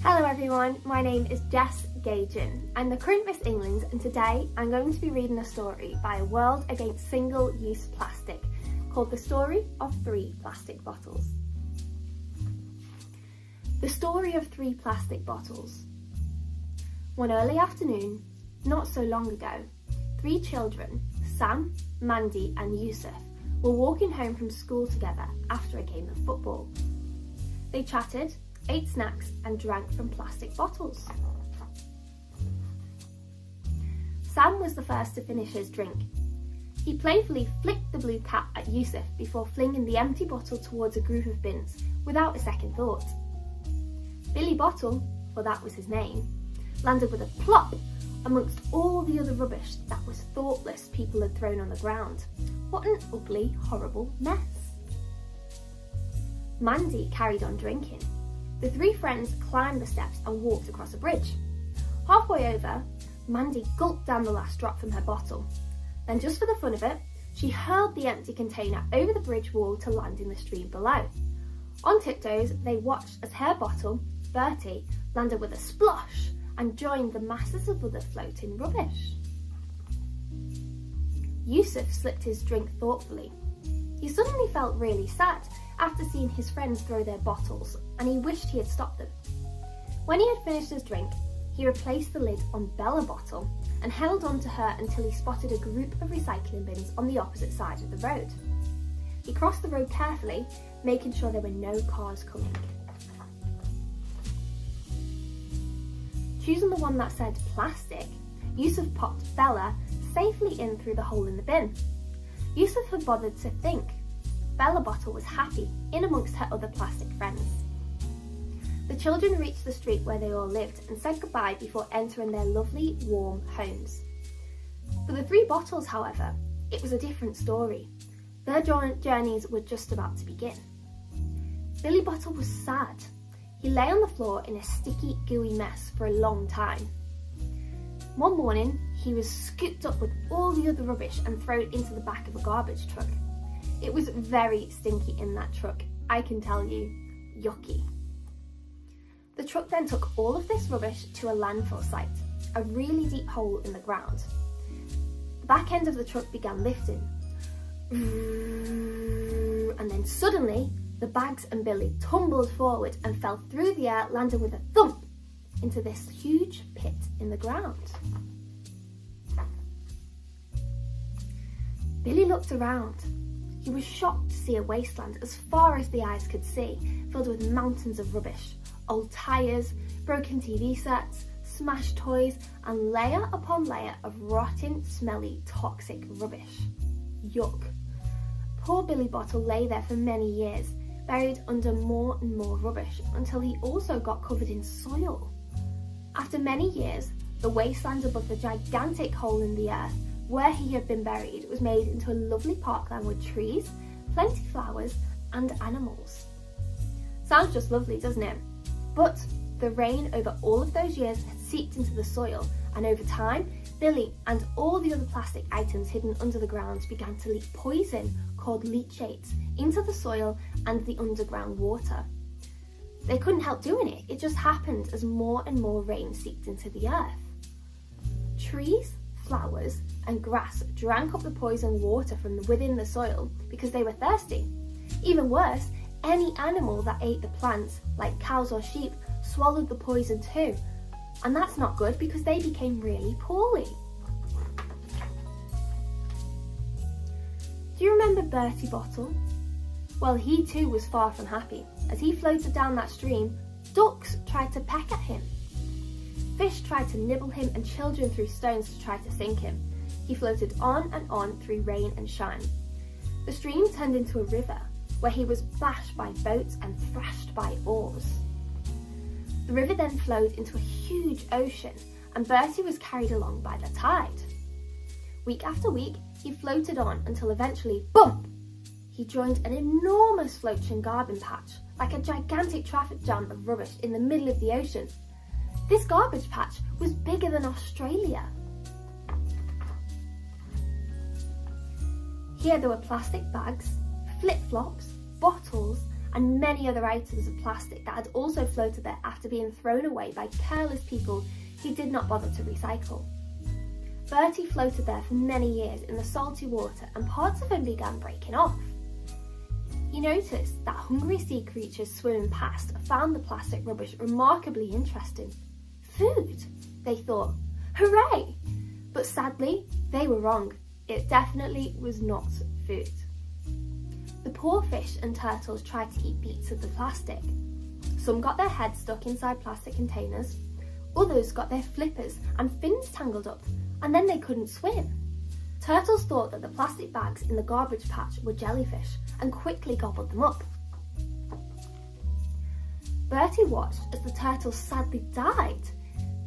Hello everyone, my name is Jess Gajan. I'm the current Miss England and today I'm going to be reading a story by a World Against Single-Use Plastic called The Story of 3 Plastic Bottles. The story of 3 plastic bottles. One early afternoon, not so long ago, 3 children, Sam, Mandy and Yusuf, were walking home from school together after a game of football. They chatted, ate snacks and drank from plastic bottles. Sam was the first to finish his drink. He playfully flicked the blue cap at Yusuf before flinging the empty bottle towards a group of bins without a second thought. Billy Bottle, for that was his name, landed with a plop amongst all the other rubbish that was thoughtless people had thrown on the ground. What an ugly, horrible mess. Mandy carried on drinking. The 3 friends climbed the steps and walked across a bridge. Halfway over, Mandy gulped down the last drop from her bottle. Then, just for the fun of it, she hurled the empty container over the bridge wall to land in the stream below. On tiptoes, they watched as her bottle, Bertie, landed with a splosh and joined the masses of other floating rubbish. Yusuf slipped his drink thoughtfully. He suddenly felt really sad after seeing his friends throw their bottles, and he wished he had stopped them. When he had finished his drink, he replaced the lid on Bella's bottle and held on to her until he spotted a group of recycling bins on the opposite side of the road. He crossed the road carefully, making sure there were no cars coming. Choosing the one that said plastic, Yusuf popped Bella safely in through the hole in the bin. Yusuf had bothered to think. Bella Bottle was happy in amongst her other plastic friends. The children reached the street where they all lived and said goodbye before entering their lovely, warm homes. For the 3 bottles, however, it was a different story. Their journeys were just about to begin. Billy Bottle was sad. He lay on the floor in a sticky, gooey mess for a long time. One morning, he was scooped up with all the other rubbish and thrown into the back of a garbage truck. It was very stinky in that truck, I can tell you. Yucky. The truck then took all of this rubbish to a landfill site, a really deep hole in the ground. The back end of the truck began lifting. And then suddenly, the bags and Billy tumbled forward and fell through the air, landing with a thump into this huge pit in the ground. Billy looked around. He was shocked to see a wasteland as far as the eyes could see, filled with mountains of rubbish, old tyres, broken TV sets, smashed toys, and layer upon layer of rotten, smelly, toxic rubbish. Yuck. Poor Billy Bottle lay there for many years, buried under more and more rubbish, until he also got covered in soil. After many years, the wasteland above the gigantic hole in the earth where he had been buried was made into a lovely parkland with trees, plenty of flowers and animals. Sounds just lovely, doesn't it? But the rain over all of those years had seeped into the soil, and over time, Billy and all the other plastic items hidden under the ground began to leak poison called leachates into the soil and the underground water. They couldn't help doing it, it just happened as more and more rain seeped into the earth. Trees, flowers and grass drank up the poison water from within the soil because they were thirsty. Even worse, any animal that ate the plants, like cows or sheep, swallowed the poison too. And that's not good because they became really poorly. Do you remember Bertie Bottle? Well, he too was far from happy. As he floated down that stream, ducks tried to peck at him. Fish tried to nibble him and children threw stones to try to sink him. He floated on and on through rain and shine. The stream turned into a river where he was bashed by boats and thrashed by oars. The river then flowed into a huge ocean and Bertie was carried along by the tide. Week after week, he floated on until eventually, bump! He joined an enormous floating garbage patch, like a gigantic traffic jam of rubbish in the middle of the ocean. This garbage patch was bigger than Australia. Here there were plastic bags, flip-flops, bottles and many other items of plastic that had also floated there after being thrown away by careless people who did not bother to recycle. Bertie floated there for many years in the salty water, and parts of him began breaking off. He noticed that hungry sea creatures swimming past found the plastic rubbish remarkably interesting. Food, they thought. Hooray! But sadly, they were wrong. It definitely was not food. The poor fish and turtles tried to eat bits of the plastic. Some got their heads stuck inside plastic containers, others got their flippers and fins tangled up, and then they couldn't swim. Turtles thought that the plastic bags in the garbage patch were jellyfish and quickly gobbled them up. Bertie watched as the turtles sadly died.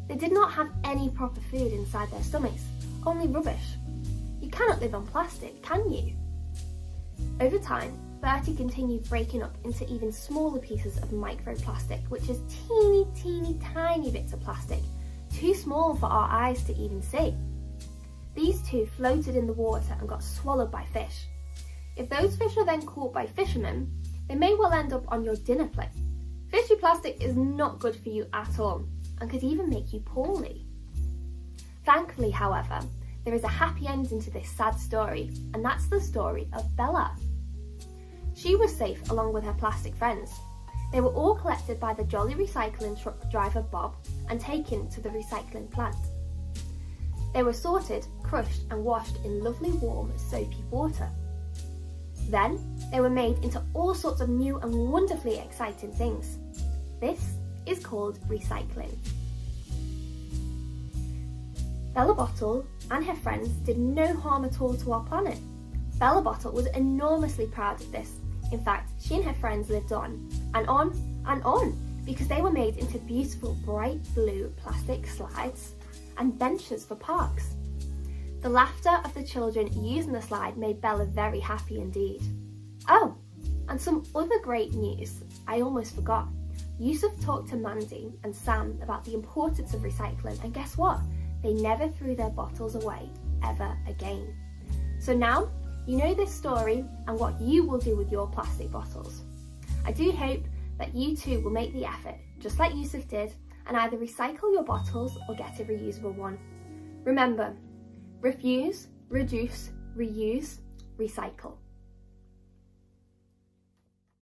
They did not have any proper food inside their stomachs, only rubbish. You cannot live on plastic, can you? Over time, Bertie continued breaking up into even smaller pieces of microplastic, which is teeny tiny bits of plastic, too small for our eyes to even see. These two floated in the water and got swallowed by fish. If those fish are then caught by fishermen, they may well end up on your dinner plate. Fishy plastic is not good for you at all, and could even make you poorly. Thankfully, however, there is a happy ending to this sad story, and that's the story of Bella. She was safe along with her plastic friends. They were all collected by the jolly recycling truck driver Bob and taken to the recycling plant. They were sorted, crushed and washed in lovely warm soapy water. Then they were made into all sorts of new and wonderfully exciting things. This is called recycling. Bella Bottle and her friends did no harm at all to our planet. Bella Bottle was enormously proud of this. In fact, she and her friends lived on and on and on because they were made into beautiful bright blue plastic slides and benches for parks. The laughter of the children using the slide made Bella very happy indeed. Oh, and some other great news I almost forgot. WASUP talked to Mandy and Sam about the importance of recycling, and guess what? They never threw their bottles away ever again. So now you know this story and what you will do with your plastic bottles. I do hope that you too will make the effort, just like WASUP did, and either recycle your bottles or get a reusable one. Remember, refuse, reduce, reuse, recycle.